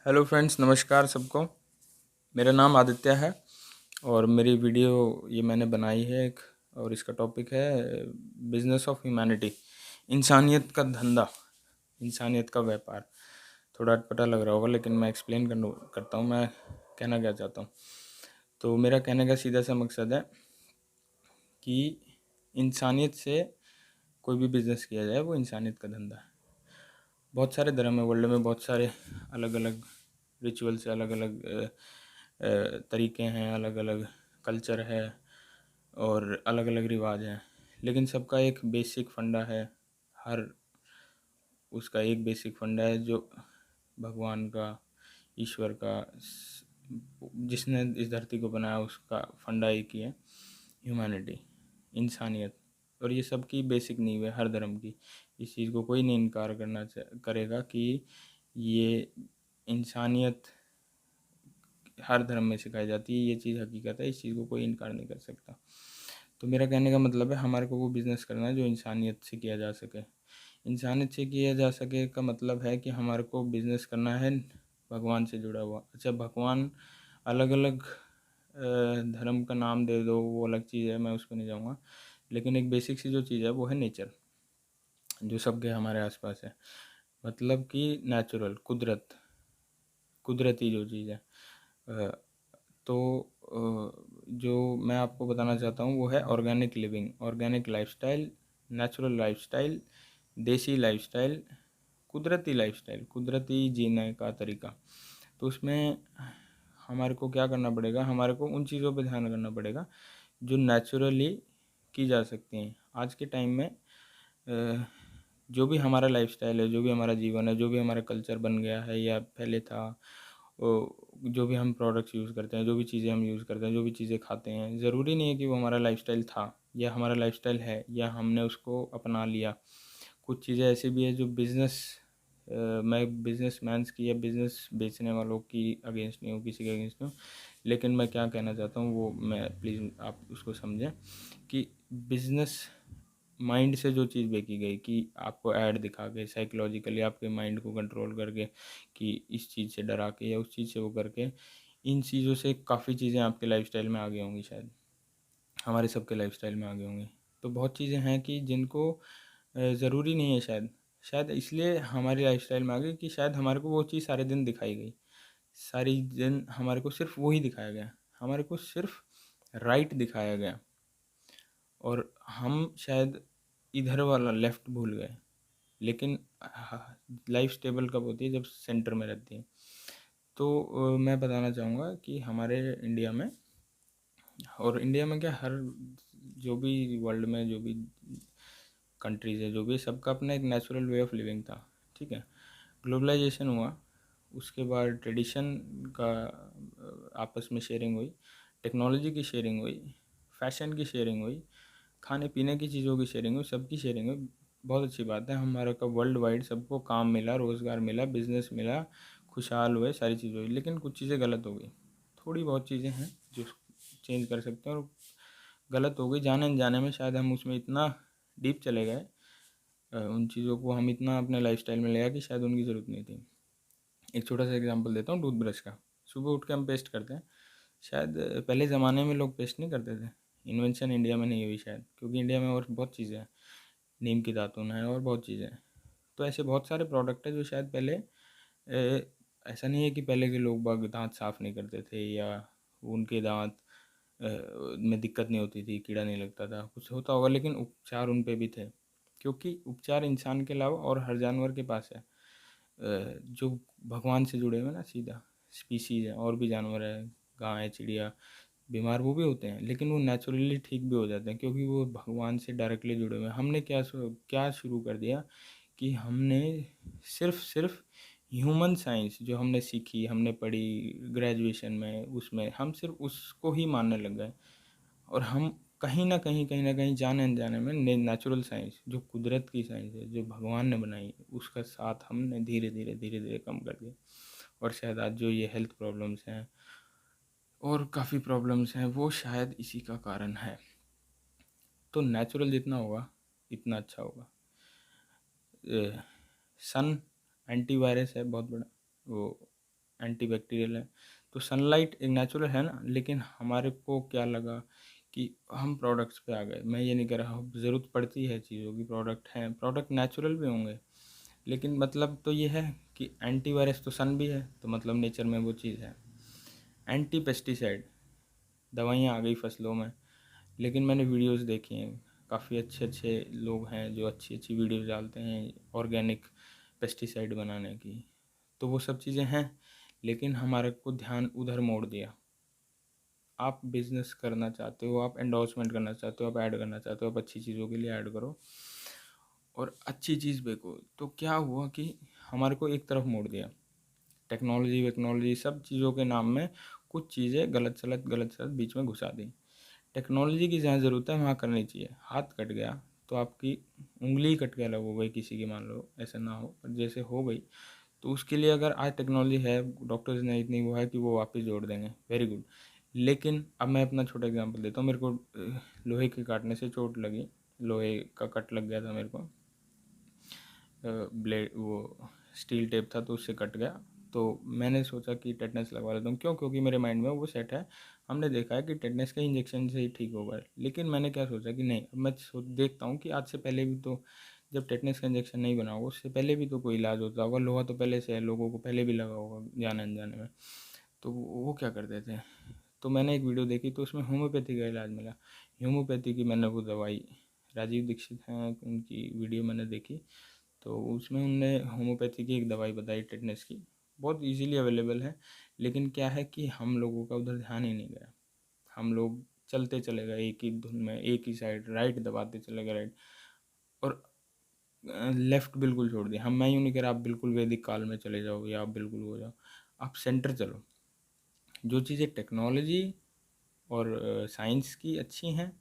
Hello friends, नमस्कार सबको। मेरा नाम आदित्य है और मेरी वीडियो ये मैंने बनाई है एक, और इसका टॉपिक है बिजनेस ऑफ ह्यूमैनिटी। इंसानियत का धंधा, इंसानियत का व्यापार। थोड़ा अटपटा लग रहा होगा लेकिन मैं एक्सप्लेन करता हूँ मैं कहना क्या चाहता हूँ। तो मेरा कहने का सीधा सा मकसद है कि इंसानियत से कोई भी बिज़नेस किया जाए वो इंसानियत का धंधा है। बहुत सारे धर्म है वर्ल्ड में, बहुत सारे अलग अलग रिचुअल से अलग अलग तरीके हैं, अलग अलग कल्चर है और अलग अलग रिवाज हैं, लेकिन सबका एक बेसिक फंडा है। हर उसका एक बेसिक फंडा है जो भगवान का, ईश्वर का, जिसने इस धरती को बनाया उसका फंडा एक ही है, ह्यूमैनिटी, इंसानियत। और ये सबकी बेसिक नींव है हर धर्म की। इस चीज़ को कोई नहीं इनकार करेगा कि ये इंसानियत हर धर्म में सिखाई जाती है। ये चीज़ हकीकत है, इस चीज़ को कोई इनकार नहीं कर सकता। तो मेरा कहने का मतलब है हमारे को वो बिज़नेस करना है जो इंसानियत से किया जा सके। इंसानियत से किया जा सके का मतलब है कि हमारे को बिज़नेस करना है भगवान से जुड़ा हुआ। अच्छा, भगवान अलग अलग धर्म का नाम दे दो, वो अलग चीज़ है, मैं उस पर नहीं जाऊँगा। लेकिन एक बेसिक सी जो चीज़ है वो है नेचर, जो सबके हमारे आसपास है। मतलब कि नेचुरल, कुदरती जो चीज़ है। तो जो मैं आपको बताना चाहता हूँ वो है organic living, organic lifestyle, natural lifestyle, देसी लाइफस्टाइल, कुदरती लाइफस्टाइल, कुदरती जीने का तरीका। तो उसमें हमारे को क्या करना पड़ेगा, हमारे को उन चीज़ों पे ध्यान करना पड़ेगा जो नेचुरली की जा सकती हैं। आज के टाइम में जो भी हमारा लाइफस्टाइल है, जो भी हमारा जीवन है, जो भी हमारा कल्चर बन गया है या पहले था, जो भी हम प्रोडक्ट्स यूज़ करते हैं, जो भी चीज़ें हम यूज़ करते हैं, जो भी चीज़ें खाते हैं, ज़रूरी नहीं है कि वो हमारा लाइफस्टाइल था या हमारा लाइफस्टाइल है या हमने उसको अपना लिया। कुछ चीज़ें ऐसी भी है जो मैं बिजनेस मैन्स की या बिज़नेस बेचने वालों की अगेंस्ट नहीं हूँ, किसी के अगेंस्ट नहीं हूँ। लेकिन मैं क्या कहना चाहता हूँ वो मैं प्लीज़ आप उसको समझें कि बिज़नेस माइंड से जो चीज़ बेची गई कि आपको ऐड दिखा के साइकोलॉजिकली आपके माइंड को कंट्रोल करके कि इस चीज़ से डरा के या उस चीज़ से वो करके, इन चीज़ों से काफ़ी चीज़ें आपके लाइफस्टाइल में आ गई होंगी, शायद हमारे सबके लाइफस्टाइल में आ गई होंगी। तो बहुत चीज़ें हैं कि जिनको ज़रूरी नहीं है, शायद शायद इसलिए हमारी लाइफस्टाइल में आ गई कि शायद हमारे को वो चीज़ सारे दिन दिखाई गई, सारी दिन हमारे को सिर्फ वही दिखाया गया, हमारे को सिर्फ राइट दिखाया गया और हम शायद इधर वाला लेफ़्ट भूल गए। लेकिन लाइफ स्टेबल कब होती है, जब सेंटर में रहती है। तो मैं बताना चाहूँगा कि हमारे इंडिया में, और इंडिया में क्या, हर जो भी वर्ल्ड में जो भी कंट्रीज़ है, जो भी, सबका अपना एक नेचुरल वे ऑफ लिविंग था। ठीक है, ग्लोबलाइजेशन हुआ, उसके बाद ट्रेडिशन का आपस में शेयरिंग हुई, टेक्नोलॉजी की शेयरिंग हुई, फैशन की शेयरिंग हुई, खाने पीने की चीज़ों की शेयरिंग हुई, सबकी शेयरिंग हुई। बहुत अच्छी बात है, हमारा का वर्ल्ड वाइड सबको काम मिला, रोज़गार मिला, बिजनेस मिला, खुशहाल हुए, सारी चीज़ें हुई। लेकिन कुछ चीज़ें गलत हो गई, थोड़ी बहुत चीज़ें हैं जो चेंज कर सकते हैं, और गलत हो गई जाने अनजाने में। शायद हम उसमें इतना डीप चले गए, उन चीज़ों को हम इतना अपने लाइफस्टाइल में ले आए कि शायद उनकी ज़रूरत नहीं थी। एक छोटा सा एग्जांपल देता हूँ टूथब्रश का। सुबह उठ के हम पेस्ट करते हैं, शायद पहले ज़माने में लोग पेस्ट नहीं करते थे। इन्वेंशन इंडिया में नहीं हुई शायद, क्योंकि इंडिया में और बहुत चीज़ें हैं, नीम की दातुन है और बहुत चीज़ें हैं। तो ऐसे बहुत सारे प्रोडक्ट है जो शायद पहले ऐसा नहीं है कि पहले के लोग बाग दांत साफ़ नहीं करते थे या उनके दांत में दिक्कत नहीं होती थी, कीड़ा नहीं लगता था, कुछ होता होगा, लेकिन उपचार उन पे भी थे। क्योंकि उपचार इंसान के अलावा और हर जानवर के पास है, जो भगवान से जुड़े हुए ना, सीधा स्पीसीज है, और भी जानवर है, गाय, चिड़िया, बीमार वो भी होते हैं, लेकिन वो नेचुरली ठीक भी हो जाते हैं क्योंकि वो भगवान से डायरेक्टली जुड़े हुए हैं। हमने क्या शुरू कर दिया कि हमने सिर्फ ह्यूमन साइंस जो हमने सीखी, हमने पढ़ी ग्रेजुएशन में, उसमें हम सिर्फ उसको ही मानने लग गए। और हम कहीं ना कहीं जाने अनजाने में नेचुरल साइंस, जो कुदरत की साइंस है, जो भगवान ने बनाई है, उसका साथ हमने धीरे धीरे कम कर दिया। और शायद आज जो ये हेल्थ प्रॉब्लम्स हैं और काफ़ी प्रॉब्लम्स हैं, वो शायद इसी का कारण है। तो नेचुरल जितना होगा इतना अच्छा होगा। सन एंटीवायरस है बहुत बड़ा, वो एंटी बैक्टीरियल है। तो सनलाइट एक नेचुरल है ना, लेकिन हमारे को क्या लगा कि हम प्रोडक्ट्स पे आ गए। मैं ये नहीं कह रहा हूँ, ज़रूरत पड़ती है चीज़ों की, प्रोडक्ट हैं, प्रोडक्ट नेचुरल भी होंगे, लेकिन मतलब तो ये है कि एंटीवायरस तो सन भी है, तो मतलब नेचर में वो चीज़ है। एंटी पेस्टिसाइड दवाइयाँ आ गई फसलों में, लेकिन मैंने वीडियोस देखी हैं, काफ़ी अच्छे अच्छे लोग हैं जो अच्छी अच्छी वीडियोस डालते हैं ऑर्गेनिक पेस्टिसाइड बनाने की। तो वो सब चीज़ें हैं, लेकिन हमारे को ध्यान उधर मोड़ दिया। आप बिजनेस करना चाहते हो, आप एंडोर्समेंट करना चाहते हो, आप ऐड करना चाहते हो, आप अच्छी चीज़ों के लिए ऐड करो और अच्छी चीज़ बेचो। तो क्या हुआ कि हमारे को एक तरफ मोड़ दिया। टेक्नोलॉजी वेक्नोलॉजी सब चीज़ों के नाम में कुछ चीज़ें गलत सलत बीच में घुसा दी। टेक्नोलॉजी की जहाँ ज़रूरत है वहाँ करनी चाहिए। हाथ कट गया तो आपकी उंगली ही कट के अलग हो गई किसी की, मान लो ऐसा ना हो, पर जैसे हो गई तो उसके लिए अगर आज टेक्नोलॉजी है, डॉक्टर्स ने इतनी वो है कि वो वापस जोड़ देंगे, वेरी गुड। लेकिन अब मैं अपना छोटा एग्जांपल देता हूँ। मेरे को लोहे के काटने से चोट लगी, लोहे का कट लग गया था मेरे को, ब्लेड वो स्टील टेप था तो उससे कट गया। तो मैंने सोचा कि टेटनस लगवा लेता हूँ। क्यों? क्योंकि मेरे माइंड में वो सेट है, हमने देखा है कि टेटनस का इंजेक्शन से ही ठीक होगा। लेकिन मैंने क्या सोचा कि नहीं, अब मैं देखता हूँ कि आज से पहले भी तो जब टेटनस का इंजेक्शन नहीं बना होगा उससे पहले भी तो कोई इलाज होता होगा। लोहा तो पहले से है, लोगों को पहले भी लगा होगा जाने अनजाने में। तो वो क्या करते थे, तो मैंने एक वीडियो देखी तो उसमें होम्योपैथी का इलाज मिला। होम्योपैथी की मैंने वो दवाई, राजीव दीक्षित हैं उनकी वीडियो मैंने देखी, तो उसमें उनने होम्योपैथी की एक दवाई बताई टेटनस की, बहुत इजीली अवेलेबल है। लेकिन क्या है कि हम लोगों का उधर ध्यान ही नहीं गया। हम लोग चलते चले गए एक ही धुन में, एक ही साइड राइट दबाते चले गए, राइट, और लेफ्ट बिल्कुल छोड़ दिया। मैं यूँ नहीं कह रहा आप बिल्कुल वैदिक काल में चले जाओ या आप बिल्कुल हो जाओ, आप सेंटर चलो। जो चीज़ें टेक्नोलॉजी और साइंस की अच्छी हैं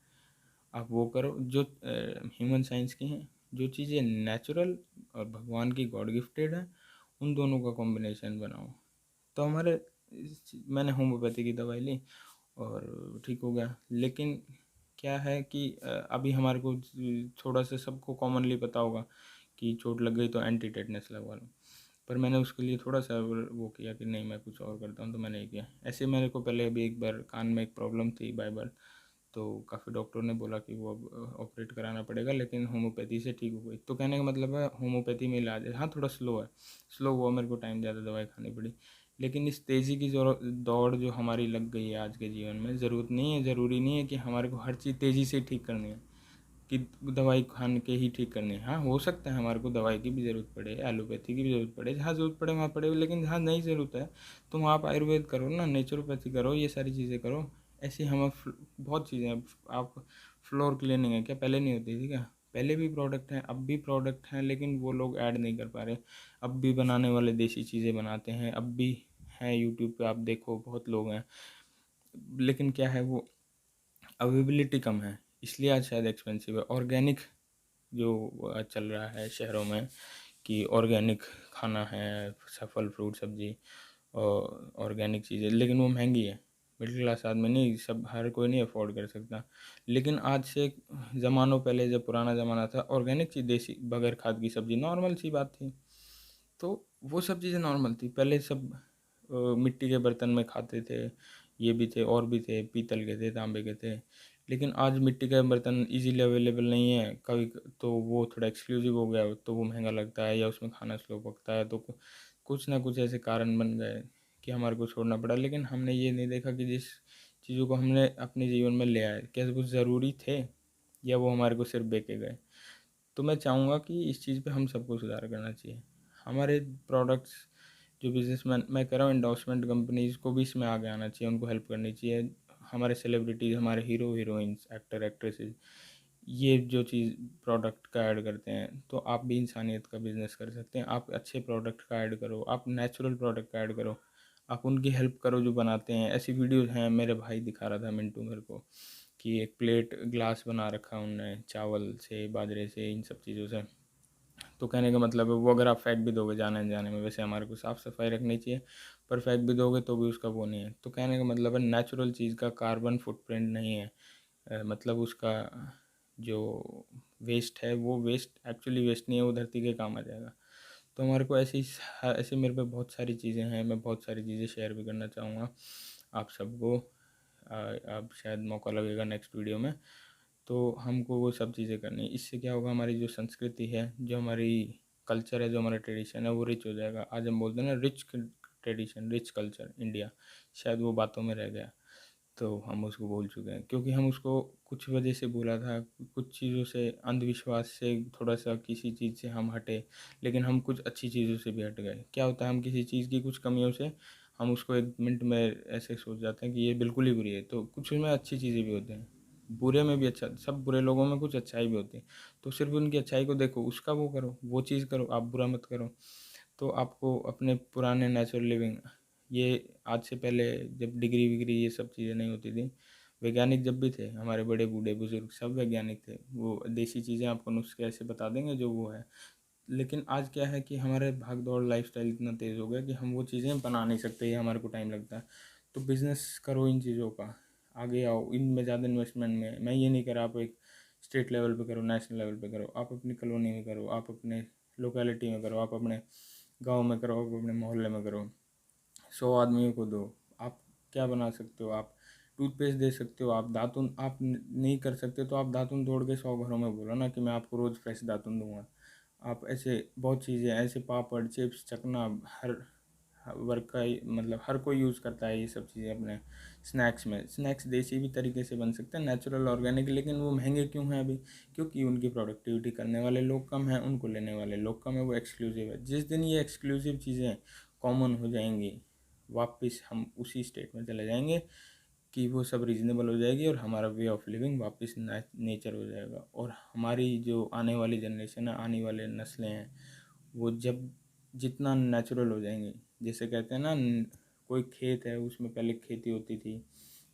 आप वो करो, जो ह्यूमन साइंस की हैं। जो चीज़ें नेचुरल और भगवान की गॉड गिफ्टेड हैं उन दोनों का कॉम्बिनेशन बनाओ। तो मैंने होम्योपैथी की दवाई ली और ठीक हो गया। लेकिन क्या है कि अभी हमारे को थोड़ा सा सबको कॉमनली पता होगा कि चोट लग गई तो एंटी टेटनस लगवा लो, पर मैंने उसके लिए थोड़ा सा वो किया कि नहीं मैं कुछ और करता हूँ, तो मैंने ये किया। ऐसे मेरे को पहले अभी एक बार कान में एक प्रॉब्लम थी बाय बर्थ, तो काफ़ी डॉक्टरों ने बोला कि वो अब ऑपरेट कराना पड़ेगा, लेकिन होम्योपैथी से ठीक हो गई। तो कहने का मतलब है होम्योपैथी में इलाज है, हाँ थोड़ा स्लो है, स्लो हुआ, मेरे को टाइम ज़्यादा दवाई खानी पड़ी। लेकिन इस तेज़ी की जो दौड़ जो हमारी लग गई है आज के जीवन में, ज़रूरत नहीं है, ज़रूरी नहीं है कि हमारे को हर चीज़ तेज़ी से ठीक करनी है, कि दवाई खान के ही ठीक करनी है। हाँ हो सकता है हमारे को दवाई की भी ज़रूरत पड़े, एलोपैथी की भी ज़रूरत पड़े, जहाँ ज़रूरत पड़े वहाँ पड़े, लेकिन जहाँ नहीं ज़रूरत है तो वहाँ आप आयुर्वेद करो ना, नेचुरोपैथी करो, ये सारी चीज़ें करो। ऐसी हमें बहुत चीज़ें हैं। आप फ्लोर क्लीनिंग है क्या, पहले नहीं होती थी क्या? पहले भी प्रोडक्ट हैं, अब भी प्रोडक्ट हैं, लेकिन वो लोग ऐड नहीं कर पा रहे। अब भी बनाने वाले देसी चीज़ें बनाते हैं, अब भी हैं, यूट्यूब पे आप देखो बहुत लोग हैं, लेकिन क्या है वो अवेबिलिटी कम है, इसलिए आज शायद एक्सपेंसिव है। ऑर्गेनिक जो चल रहा है शहरों में कि ऑर्गेनिक खाना है, फल फ्रूट सब्जी और ऑर्गेनिक चीज़ें, लेकिन वो महंगी है। मिडिल क्लास आदमी नहीं, सब हर कोई नहीं अफोर्ड कर सकता। लेकिन आज से ज़मानों पहले जब पुराना ज़माना था, ऑर्गेनिक चीज़ देसी बगैर खाद की सब्जी नॉर्मल सी बात थी। तो वो सब चीज़ें नॉर्मल थी पहले। सब मिट्टी के बर्तन में खाते थे, ये भी थे और भी थे, पीतल के थे, तांबे के थे। लेकिन आज मिट्टी का बर्तन इजीली अवेलेबल नहीं है, कभी तो वो थोड़ा एक्सक्लूसिव हो गया तो वो महंगा लगता है, या उसमें खाना स्लो पकता है, तो कुछ ना कुछ ऐसे कारण बन गए कि हमारे को छोड़ना पड़ा। लेकिन हमने ये नहीं देखा कि जिस चीज़ों को हमने अपने जीवन में ले आए, क्या वो ज़रूरी थे या वो हमारे को सिर्फ बेचे गए। तो मैं चाहूँगा कि इस चीज़ पे हम सबको सुधार करना चाहिए। हमारे प्रोडक्ट्स जो बिजनेसमैन, मैं कह रहा हूँ एंडोर्समेंट कंपनीज़ को भी इसमें आगे आना चाहिए, उनको हेल्प करनी चाहिए। हमारे सेलिब्रिटीज़, हमारे हीरो हीरोइंस, एक्टर एक्ट्रेसेस, ये जो चीज़ प्रोडक्ट का ऐड करते हैं, तो आप भी इंसानियत का बिज़नेस कर सकते हैं। आप अच्छे प्रोडक्ट का ऐड करो, आप नेचुरल प्रोडक्ट का ऐड करो, आप उनकी हेल्प करो जो बनाते हैं। ऐसी वीडियोज़ हैं, मेरे भाई दिखा रहा था मिंटू मेरे को, कि एक प्लेट ग्लास बना रखा है उनने चावल से, बाजरे से, इन सब चीज़ों से। तो कहने का मतलब है वो अगर आप फेंक भी दोगे जाने अनजाने में, वैसे हमारे को साफ़ सफाई रखनी चाहिए, पर फेंक भी दोगे तो भी उसका वो नहीं है। तो कहने का मतलब है नेचुरल चीज़ का कार्बन फुटप्रिंट नहीं है, मतलब उसका जो वेस्ट है वो वेस्ट एक्चुअली वेस्ट नहीं है, वो धरती के काम आ जाएगा। तो हमारे को ऐसे मेरे पे बहुत सारी चीज़ें हैं, मैं बहुत सारी चीज़ें शेयर भी करना चाहूँगा आप सबको। अब शायद मौका लगेगा नेक्स्ट वीडियो में, तो हमको वो सब चीज़ें करनी है। इससे क्या होगा, हमारी जो संस्कृति है, जो हमारी कल्चर है, जो हमारा ट्रेडिशन है, वो रिच हो जाएगा। आज हम बोलते हैं ना, rich tradition, rich culture India, शायद वो बातों में रह गया, तो हम उसको भूल चुके हैं, क्योंकि हम उसको कुछ वजह से भूला था, कुछ चीज़ों से, अंधविश्वास से, थोड़ा सा किसी चीज़ से हम हटे, लेकिन हम कुछ अच्छी चीज़ों से भी हट गए। क्या होता है, हम किसी चीज़ की कुछ कमियों से हम उसको एक मिनट में ऐसे सोच जाते हैं कि ये बिल्कुल ही बुरी है, तो कुछ उसमें अच्छी चीज़ें भी होती हैं, बुरे में भी अच्छा, सब बुरे लोगों में कुछ अच्छाई भी होती है, तो सिर्फ उनकी अच्छाई को देखो, उसका वो करो, वो चीज़ करो, आप बुरा मत करो। तो आपको अपने पुराने नेचुरल लिविंग, ये आज से पहले जब डिग्री विग्री ये सब चीज़ें नहीं होती थी, वैज्ञानिक जब भी थे, हमारे बड़े बूढ़े बुजुर्ग सब वैज्ञानिक थे, वो देसी चीज़ें आपको नुस्खे ऐसे बता देंगे जो वो है। लेकिन आज क्या है कि हमारे भाग दौड़ लाइफस्टाइल इतना तेज़ हो गया कि हम वो चीज़ें बना नहीं सकते, ये हमारे को टाइम लगता है। तो बिज़नेस करो इन चीज़ों का, आगे आओ इनमें, ज़्यादा इन्वेस्टमेंट में। मैं ये नहीं कह रहा आप एक स्टेट लेवल पे करो, नेशनल लेवल पे करो, आप अपनी कॉलोनी में करो, आप अपने लोकेलिटी में करो, आप अपने गांव में करो, आप अपने मोहल्ले में करो, 100 आदमियों को दो। आप क्या बना सकते हो, आप टूथपेस्ट दे सकते हो, आप दातुन, आप नहीं कर सकते तो आप दातुन तोड़ के 100 घरों में बोलो ना कि मैं आपको रोज़ फ्रेश दातुन दूंगा। आप ऐसे बहुत चीज़ें, ऐसे पापड़, चिप्स, चकना, हर वर्क का मतलब हर कोई यूज़ करता है ये सब चीज़ें अपने स्नैक्स में। स्नैक्स देसी भी तरीके से बन सकते हैं, नेचुरल, ऑर्गेनिक, लेकिन वो महंगे क्यों हैं अभी? क्योंकि उनकी प्रोडक्टिविटी करने वाले लोग कम हैं, उनको लेने वाले लोग कम है, वो एक्सक्लूसिव है। जिस दिन ये एक्सक्लूसिव चीज़ें कॉमन हो जाएंगी, वापस हम उसी स्टेट में चले जाएंगे कि वो सब रीज़नेबल हो जाएगी और हमारा वे ऑफ लिविंग वापस नेचर हो जाएगा। और हमारी जो आने वाली जनरेशन है, आने वाले नस्लें हैं, वो जब जितना नेचुरल हो जाएंगे, जैसे कहते हैं ना, कोई खेत है उसमें पहले खेती होती थी,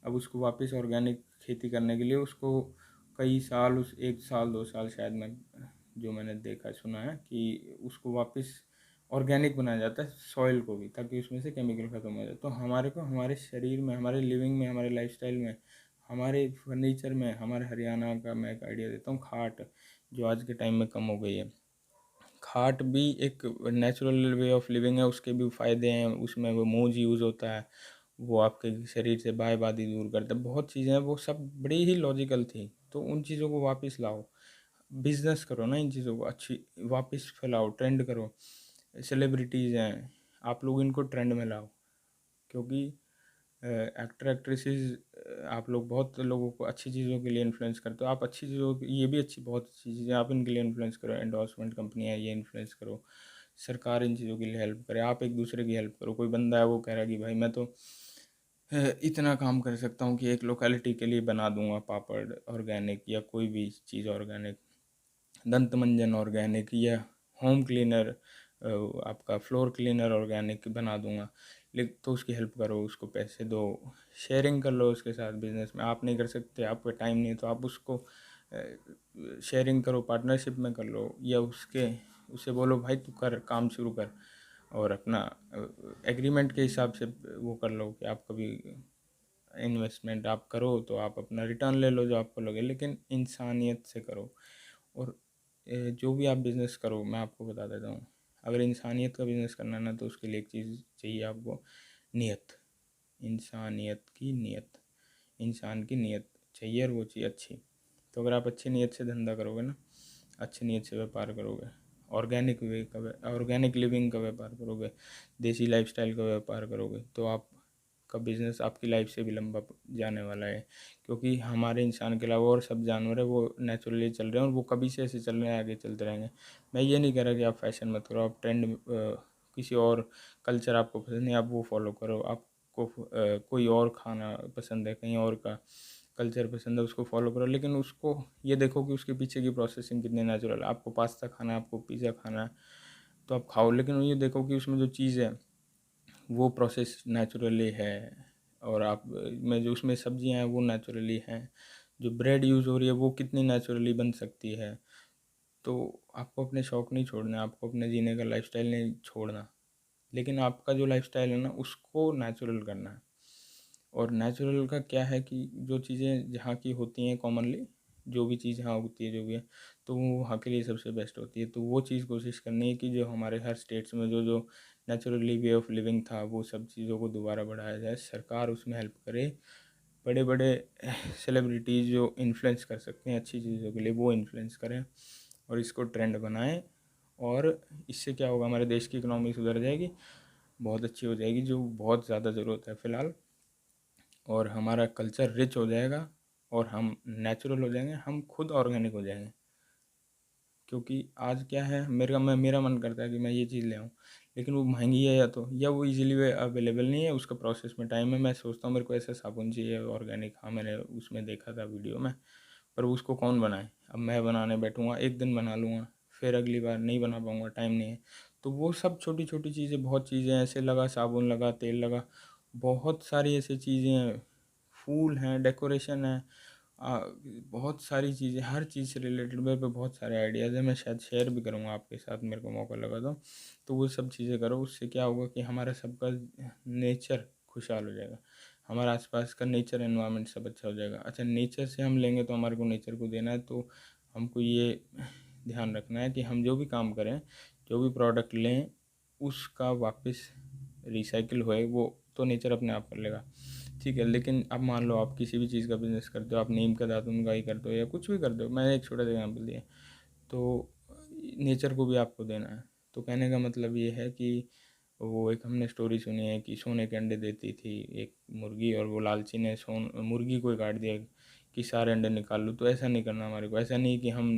अब उसको वापस ऑर्गेनिक खेती करने के लिए उसको कई साल, उस 1 साल 2 साल शायद, मैं जो मैंने देखा सुना है कि उसको वापस ऑर्गेनिक बनाया जाता है सॉइल को भी, ताकि उसमें से केमिकल ख़त्म हो जाए। तो हमारे को हमारे शरीर में, हमारे लिविंग में, हमारे लाइफस्टाइल में, हमारे फर्नीचर में, हमारे हरियाणा का मैं एक आइडिया देता हूँ, खाट, जो आज के टाइम में कम हो गई है। खाट भी एक नेचुरल वे ऑफ लिविंग है, उसके भी फ़ायदे हैं, उसमें वो मूंज यूज़ होता है, वो आपके शरीर से बादबादी दूर करता है, बहुत चीज़ें हैं, वो सब बड़ी ही लॉजिकल थी। तो उन चीज़ों को वापस लाओ, बिजनेस करो ना, इन चीज़ों को अच्छी वापस फैलाओ, ट्रेंड करो। सेलिब्रिटीज़ हैं, आप लोग इनको ट्रेंड में लाओ, क्योंकि एक्टर एक्ट्रेसेस, आप लोग बहुत लोगों को अच्छी चीज़ों के लिए इन्फ्लुएंस करते हो। आप अच्छी चीज़ों ये भी अच्छी, बहुत अच्छी चीज़ें आप इनके लिए इन्फ्लुएंस करो, एंडोर्समेंट कंपनी है ये इन्फ्लुएंस करो, सरकार इन चीज़ों के लिए हेल्प करे, आप एक दूसरे की हेल्प करो। कोई बंदा है वो कह रहा है कि भाई मैं तो इतना काम कर सकता हूँ कि एक लोकेलिटी के लिए बना दूंगा पापड़ ऑर्गेनिक, या कोई भी चीज़ ऑर्गेनिक, दंत मंजन ऑर्गेनिक, या होम क्लीनर, आपका फ्लोर क्लीनर ऑर्गेनिक बना दूंगा। लेकिन तो उसकी हेल्प करो, उसको पैसे दो, शेयरिंग कर लो उसके साथ बिजनेस में। आप नहीं कर सकते, आपका टाइम नहीं है, तो आप उसको शेयरिंग करो, पार्टनरशिप में कर लो, या उसे बोलो भाई तू कर, काम शुरू कर, और अपना एग्रीमेंट के हिसाब से वो कर लो कि आप कभी इन्वेस्टमेंट आप करो तो आप अपना रिटर्न ले लो जो आपको लगे, लेकिन इंसानियत से करो। और जो भी आप बिज़नेस करो, मैं आपको बता देता हूँ, अगर इंसानियत का बिज़नेस करना है ना, तो उसके लिए एक चीज़ चाहिए आपको, नियत, इंसानियत की नियत, इंसान की नियत चाहिए, और वो चीज़ अच्छी। तो अगर आप अच्छी नीयत से धंधा करोगे ना, अच्छी नीयत से व्यापार करोगे, ऑर्गेनिक वे का, ऑर्गेनिक लिविंग का व्यापार करोगे, देसी लाइफस्टाइल का व्यापार करोगे, तो आप का बिज़नेस आपकी लाइफ से भी लंबा जाने वाला है। क्योंकि हमारे इंसान के अलावा और सब जानवर है वो नेचुरली चल रहे हैं, और वो कभी से ऐसे चल रहे हैं, आगे चलते रहेंगे। मैं ये नहीं कह रहा कि आप फैशन मत करो, आप ट्रेंड, किसी और कल्चर आपको पसंद नहीं, आप वो फॉलो करो। आपको कोई और खाना पसंद है, कहीं और का कल्चर पसंद है, उसको फॉलो करो, लेकिन उसको ये देखो कि उसके पीछे की प्रोसेसिंग कितनी नेचुरल है। आपको पास्ता खाना है, आपको पिज़्ज़ा खाना है, तो आप खाओ, लेकिन ये देखो कि उसमें जो चीज़ है वो प्रोसेस नेचुरली है, और आप में जो उसमें सब्जियां हैं वो नेचुरली हैं, जो ब्रेड यूज़ हो रही है वो कितनी नेचुरली बन सकती है। तो आपको अपने शौक़ नहीं छोड़ना, आपको अपने जीने का लाइफस्टाइल नहीं छोड़ना, लेकिन आपका जो लाइफस्टाइल है ना उसको नेचुरल करना है। और नेचुरल का क्या है कि जो चीज़ें जहाँ की होती हैं कॉमनली, जो भी चीज़ यहाँ उगती है जो भी है, तो वो वहाँ के लिए सबसे बेस्ट होती है। तो वो चीज़ कोशिश करनी है कि जो हमारे हर स्टेट्स में जो जो नेचुरली वे ऑफ लिविंग था वो सब चीज़ों को दोबारा बढ़ाया जाए, सरकार उसमें हेल्प करे, बड़े बड़े सेलिब्रिटीज़ जो इन्फ्लुएंस कर सकते हैं अच्छी चीज़ों के लिए वो इन्फ्लुएंस करें और इसको ट्रेंड बनाएं। और इससे क्या होगा, हमारे देश की इकोनॉमी सुधर जाएगी, बहुत अच्छी हो जाएगी, जो बहुत ज़्यादा ज़रूरत है फ़िलहाल। और हमारा कल्चर रिच हो जाएगा और हम नेचुरल हो जाएंगे, हम खुद ऑर्गेनिक हो जाएंगे। क्योंकि आज क्या है, मेरा मन करता है कि मैं ये चीज़ ले आऊँ, लेकिन वो महंगी है या वो इजीली वे अवेलेबल नहीं है, उसका प्रोसेस में टाइम है। मैं सोचता हूँ मेरे को ऐसा साबुन चाहिए ऑर्गेनिक, हाँ मैंने उसमें देखा था वीडियो में, पर उसको कौन बनाए। अब मैं बनाने बैठूँगा एक दिन बना लूँगा, फिर अगली बार नहीं बना पाऊँगा, टाइम नहीं है। तो वो सब छोटी छोटी चीज़ें, बहुत चीज़ें ऐसे लगा, साबुन लगा, तेल लगा, बहुत सारी ऐसी चीज़ें हैं, फूल हैं, डेकोरेशन है, बहुत सारी चीज़ें, हर चीज़ से रिलेटेड मेरे पे बहुत सारे आइडियाज़ हैं। मैं शायद शेयर भी करूँगा आपके साथ, मेरे को मौका लगा तो वो सब चीज़ें करो। उससे क्या होगा कि हमारा सबका नेचर खुशहाल हो जाएगा, हमारा आसपास का नेचर एनवायरनमेंट सब अच्छा हो जाएगा। अच्छा, नेचर से हम लेंगे तो हमारे को नेचर को देना है, तो हमको ये ध्यान रखना है कि हम जो भी काम करें, जो भी प्रोडक्ट लें, उसका वापस रिसाइकिल होए, वो तो नेचर अपने आप कर लेगा, ठीक है। लेकिन अब मान लो आप किसी भी चीज़ का बिजनेस करते हो, आप नीम का दातुन का ही करते हो या कुछ भी करते हो, मैंने एक छोटा सा एग्जाम्पल दिया, तो नेचर को भी आपको देना है। तो कहने का मतलब ये है कि वो एक हमने स्टोरी सुनी है कि सोने के अंडे देती थी एक मुर्गी, और वो लालची ने मुर्गी को ही काट दिया कि सारे अंडे निकाल लो। तो ऐसा नहीं करना हमारे को, ऐसा नहीं कि हम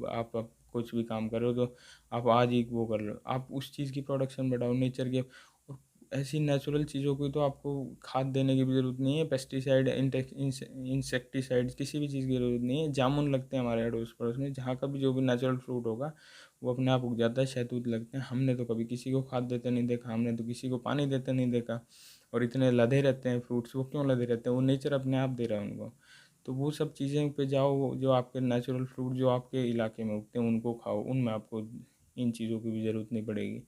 आप कुछ भी काम करो तो आप आज ही वो कर लो, आप उस चीज़ की प्रोडक्शन बढ़ाओ, नेचर के। और ऐसी नेचुरल चीज़ों की तो आपको खाद देने की भी ज़रूरत नहीं है, पेस्टिसाइड, इंसेक्टिसाइड, किसी भी चीज़ की ज़रूरत नहीं है। जामुन लगते हैं हमारे अड़ोस पड़ोस में, जहाँ का भी जो भी नेचुरल फ्रूट होगा वो अपने आप उग जाता है। शहतूत लगते हैं, हमने तो कभी किसी को खाद देते नहीं देखा, हमने तो किसी को पानी देते नहीं देखा। और इतने लदे रहते हैं फ्रूट्स, वो क्यों लदे रहते हैं, वो नेचर अपने आप दे रहा है उनको। तो वो सब चीज़ें पे जाओ, जो आपके नेचुरल फ्रूट जो आपके इलाके में उगते हैं उनको खाओ, उनमें आपको इन चीज़ों की भी ज़रूरत नहीं पड़ेगी।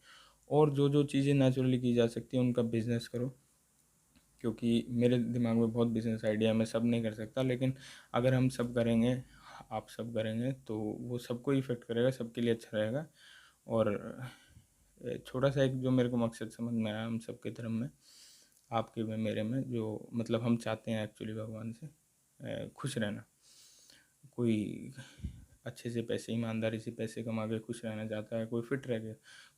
और जो जो चीज़ें नेचुरली की जा सकती हैं उनका बिजनेस करो। क्योंकि मेरे दिमाग में बहुत बिजनेस आइडिया है, मैं सब नहीं कर सकता, लेकिन अगर हम सब करेंगे, आप सब करेंगे, तो वो सबको इफेक्ट करेगा, सबके लिए अच्छा रहेगा। और छोटा सा एक जो मेरे को मकसद समझ में आया हम सबके धर्म में, आपके में, मेरे में, जो मतलब हम चाहते हैं एक्चुअली भगवान से खुश रहना। कोई अच्छे से पैसे, ईमानदारी से पैसे कमा के खुश रहना चाहता है, कोई फिट रह के,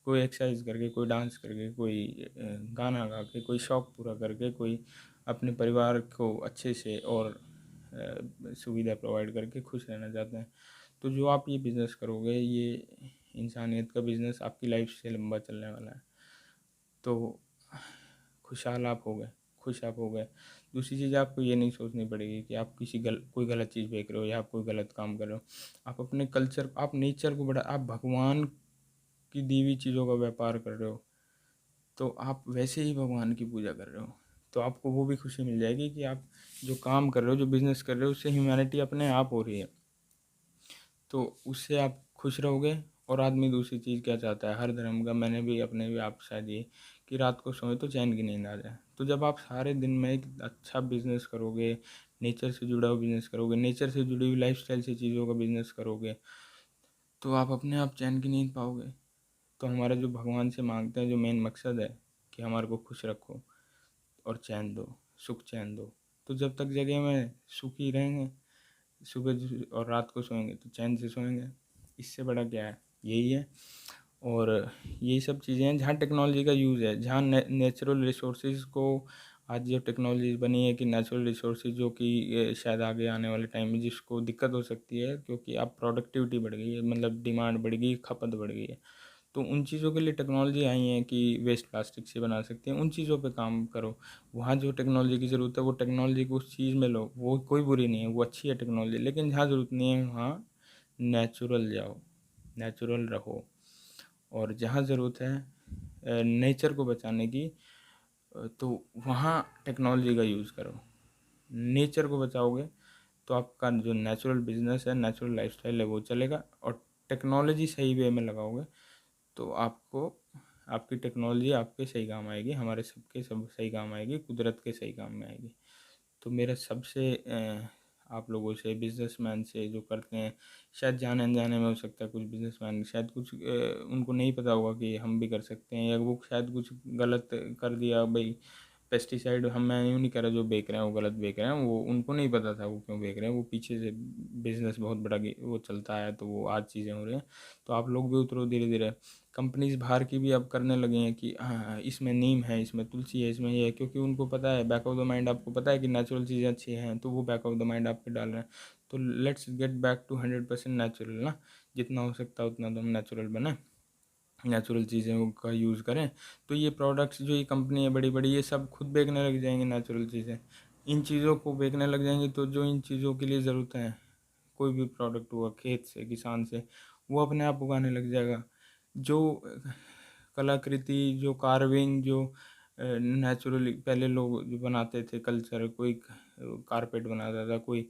कोई एक्सरसाइज करके, कोई डांस करके, कोई गाना गा के, कोई शौक़ पूरा करके, कोई अपने परिवार को अच्छे से और सुविधा प्रोवाइड करके खुश रहना चाहते हैं। तो जो आप ये बिज़नेस करोगे, ये इंसानियत का बिज़नेस आपकी लाइफ से लंबा चलने वाला है। तो खुशहाल आप हो गए, खुश आप हो गए। दूसरी चीज़, आपको ये नहीं सोचनी पड़ेगी कि आप कोई गलत चीज़ बेच रहे हो या आप कोई गलत काम कर रहे हो। आप अपने कल्चर, आप नेचर को आप भगवान की दी हुई चीज़ों का व्यापार कर रहे हो, तो आप वैसे ही भगवान की पूजा कर रहे हो। तो आपको वो भी खुशी मिल जाएगी कि आप जो काम कर रहे हो, जो बिज़नेस कर रहे हो, उससे ह्यूमैनिटी अपने आप हो रही है, तो उससे आप खुश रहोगे। और आदमी दूसरी चीज़ क्या चाहता है, हर धर्म का, मैंने भी अपने भी, आप शायद ये, कि रात को सोए तो चैन की नींद आ जाए। तो जब आप सारे दिन में एक अच्छा बिजनेस करोगे, नेचर से जुड़ा हुआ बिजनेस करोगे, नेचर से जुड़ी हुई लाइफस्टाइल से चीज़ों का बिजनेस करोगे, तो आप अपने आप चैन की नींद पाओगे। तो हमारा जो भगवान से मांगते हैं, जो मेन मकसद है कि हमारे को खुश रखो और चैन दो, सुख चैन दो। तो जब तक जगह में सुख ही रहेंगे, सुबह और रात को सोएंगे तो चैन से सोएंगे, इससे बड़ा क्या है, यही है। और यही सब चीज़ें हैं जहाँ टेक्नोलॉजी का यूज़ है, जहाँ नेचुरल रिसोर्सेज को, आज जो टेक्नोलॉजी बनी है कि नेचुरल रिसोर्सेज जो कि शायद आगे आने वाले टाइम में जिसको दिक्कत हो सकती है, क्योंकि अब प्रोडक्टिविटी बढ़ गई है, मतलब डिमांड बढ़ गई, खपत बढ़ गई है। तो उन चीज़ों के लिए टेक्नोलॉजी आई है कि वेस्ट प्लास्टिक से बना सकते हैं, उन चीज़ों पे काम करो। वहाँ जो टेक्नोलॉजी की ज़रूरत है वो टेक्नोलॉजी को उस चीज़ में लो, वो कोई बुरी नहीं है, वो अच्छी है टेक्नोलॉजी। लेकिन जहाँ ज़रूरत नहीं है वहाँ नेचुरल जाओ, नेचुरल रहो। और जहाँ ज़रूरत है नेचर को बचाने की, तो वहाँ टेक्नोलॉजी का यूज़ करो। नेचर को बचाओगे तो आपका जो नेचुरल बिजनेस है, नेचुरल लाइफस्टाइल है, वो चलेगा। और टेक्नोलॉजी सही वे में लगाओगे तो आपको, आपकी टेक्नोलॉजी आपके सही काम आएगी, हमारे सबके सब सही काम आएगी, कुदरत के सही काम में आएगी। तो मेरा सबसे आप लोगों से, बिजनेसमैन से जो करते हैं, शायद जाने अनजाने में हो सकता है कुछ बिजनेसमैन शायद कुछ उनको नहीं पता होगा कि हम भी कर सकते हैं, या वो शायद कुछ गलत कर दिया भाई। पेस्टिसाइड हम, मैं यूँ नहीं कह रहा जो बेच रहे हैं वो गलत बेच रहे हैं, वो उनको नहीं पता था वो क्यों बेच रहे हैं, वो पीछे से बिजनेस बहुत बड़ा वो चलता है, तो वो आज चीज़ें हो रही हैं। तो आप लोग भी उतरो धीरे धीरे। कंपनीज बाहर की भी अब करने लगे हैं कि हाँ इसमें नीम है, इसमें तुलसी है, इसमें ये है, क्योंकि उनको पता है, बैक ऑफ द माइंड आपको पता है कि नेचुरल चीज़ें अच्छी हैं, तो वो बैक ऑफ द माइंड आपके डाल रहे हैं। तो let's get back to 100% natural ना, जितना हो सकता है उतना तो हम नेचुरल बने, नेचुरल चीज़ों का यूज़ करें। तो ये प्रोडक्ट्स जो ये कंपनी है बड़ी बड़ी, ये सब खुद बेचने लग जाएंगे नेचुरल चीज़ें, इन चीज़ों को बेचने लग जाएंगे। तो जो इन चीज़ों के लिए ज़रूरत है, कोई भी प्रोडक्ट हुआ खेत से, किसान से, वो अपने आप उगाने लग जाएगा। जो कलाकृति, जो कार्विंग, जो नेचुरली पहले लोग जो बनाते थे कल्चर, कोई कारपेट बनाता था, कोई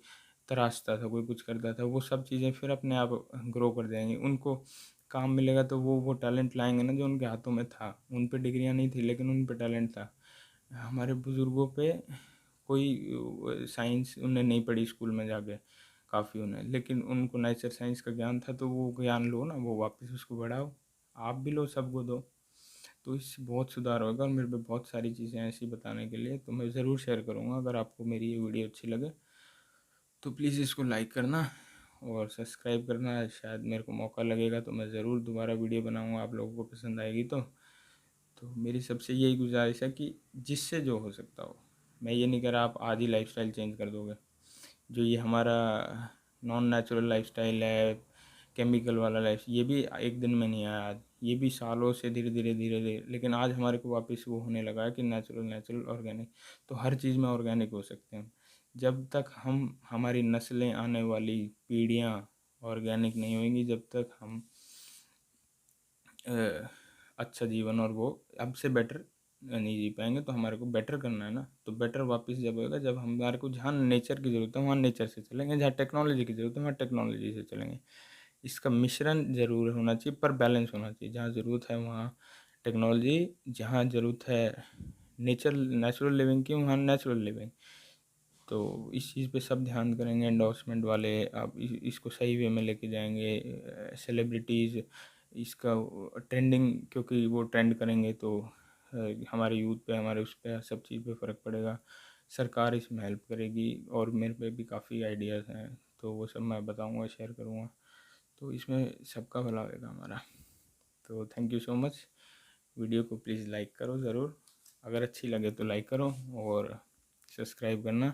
तराशता था, कोई कुछ करता था, वो सब चीज़ें फिर अपने आप ग्रो कर जाएंगी। उनको काम मिलेगा तो वो टैलेंट लाएंगे ना जो उनके हाथों में था। उन पे डिग्रियां नहीं थी लेकिन उन पे टैलेंट था। हमारे बुज़ुर्गों पे कोई साइंस उन्हें नहीं पढ़ी स्कूल में जाके, काफ़ी उन्हें, लेकिन उनको नेचर साइंस का ज्ञान था, तो वो ज्ञान लो ना, वो वापस उसको बढ़ाओ, आप भी लो, सबको दो। तो इससे बहुत सुधार होगा। और मेरे पे बहुत सारी चीज़ें ऐसी बताने के लिए, तो मैं ज़रूर शेयर करूँगा। अगर आपको मेरी ये वीडियो अच्छी लगे तो प्लीज़ इसको लाइक करना और सब्सक्राइब करना। शायद मेरे को मौका लगेगा तो मैं ज़रूर दोबारा वीडियो बनाऊँगा, आप लोगों को पसंद आएगी तो मेरी सबसे यही गुजारिश है कि जिससे जो हो सकता हो। मैं ये नहीं कह रहा आप आज ही लाइफस्टाइल चेंज कर दोगे। जो ये हमारा नॉन नेचुरल लाइफस्टाइल है, केमिकल वाला लाइफ, ये भी एक दिन में नहीं आया आज, ये भी सालों से धीरे धीरे धीरे धीरे, लेकिन आज हमारे को वापस वो होने लगा है कि नेचुरल नेचुरल ऑर्गेनिक। तो हर चीज़ में ऑर्गेनिक हो सकते हैं। जब तक हम, हमारी नस्लें, आने वाली पीढ़ियाँ ऑर्गेनिक नहीं होंगी, जब तक हम अच्छा जीवन और वो अब से बेटर नहीं जी पाएंगे। तो हमारे को बेटर करना है ना, तो बेटर वापस जब होगा जब हमारे को जहाँ नेचर की ज़रूरत है वहाँ नेचर से चलेंगे, जहाँ टेक्नोलॉजी की ज़रूरत है वहाँ टेक्नोलॉजी से चलेंगे। इसका मिश्रण ज़रूर होना चाहिए, पर बैलेंस होना चाहिए। जहाँ ज़रूरत है वहाँ टेक्नोलॉजी, जहाँ ज़रूरत है नेचुरल लिविंग की, वहाँ नेचुरल लिविंग। तो इस चीज़ पे सब ध्यान करेंगे। एंडोर्समेंट वाले आप इसको सही वे में लेके जाएंगे। सेलिब्रिटीज़ इसका ट्रेंडिंग, क्योंकि वो ट्रेंड करेंगे तो हमारे यूथ पे, हमारे उस पे, सब चीज़ पे फ़र्क पड़ेगा। सरकार इसमें हेल्प करेगी और मेरे पे भी काफ़ी आइडियाज़ हैं, तो वो सब मैं बताऊंगा, शेयर करूंगा। तो इसमें सबका भला होगा हमारा। तो thank you so much. Video को प्लीज़ लाइक करो ज़रूर, अगर अच्छी लगे तो लाइक करो और सब्सक्राइब करना।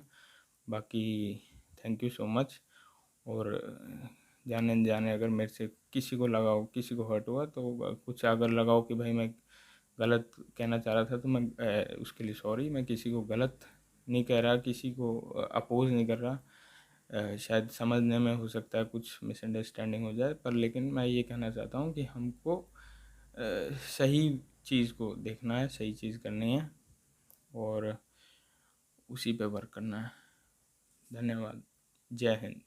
बाकी थैंक यू सो मच। और जाने अनजाने अगर मेरे से किसी को लगा हो, किसी को हर्ट हुआ, तो कुछ अगर लगा हो कि भाई मैं गलत कहना चाह रहा था, तो मैं उसके लिए सॉरी। मैं किसी को गलत नहीं कह रहा, किसी को अपोज नहीं कर रहा। शायद समझने में हो सकता है कुछ मिसअंडरस्टैंडिंग हो जाए, पर लेकिन मैं ये कहना चाहता हूँ कि हमको सही चीज़ को देखना है, सही चीज़ करनी है और उसी पे वर्क करना है। धन्यवाद। जय हिंद।